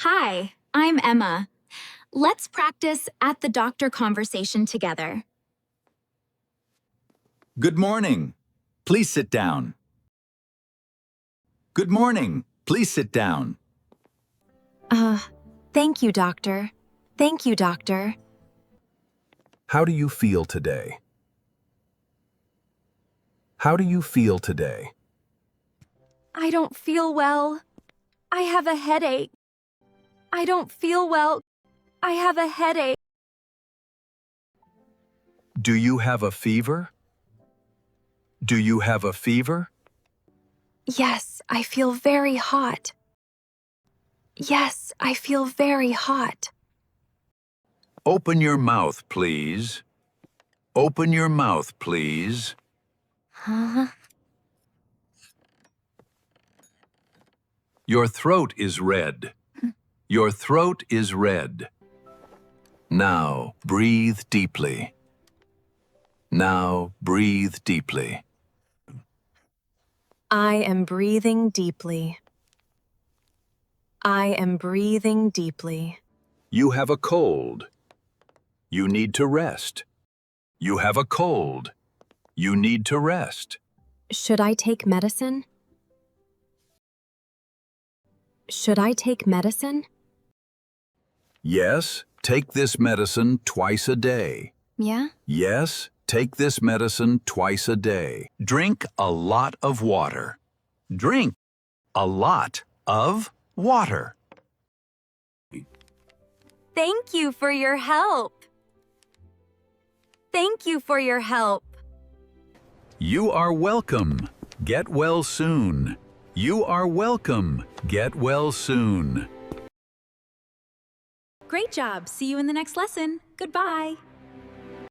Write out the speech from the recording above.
Hi, I'm Emma. Let's practice at the doctor conversation together. Good morning. Please sit down. Good morning. Please sit down. Thank you, doctor. Thank you, doctor. How do you feel today? How do you feel today? I don't feel well. I have a headache. I don't feel well. I have a headache. Do you have a fever? Do you have a fever? Yes, I feel very hot. Yes, I feel very hot. Open your mouth, please. Open your mouth, please. Huh? Your throat is red. Your throat is red. Now, breathe deeply. Now, breathe deeply. I am breathing deeply. I am breathing deeply. You have a cold. You need to rest. You have a cold. You need to rest. Should I take medicine? Should I take medicine? Yes, take this medicine twice a day. Yeah? Yes, take this medicine twice a day. Drink a lot of water. Drink a lot of water. Thank you for your help. Thank you for your help. You are welcome. Get well soon. You are welcome. Get well soon. Great job. See you in the next lesson. Goodbye.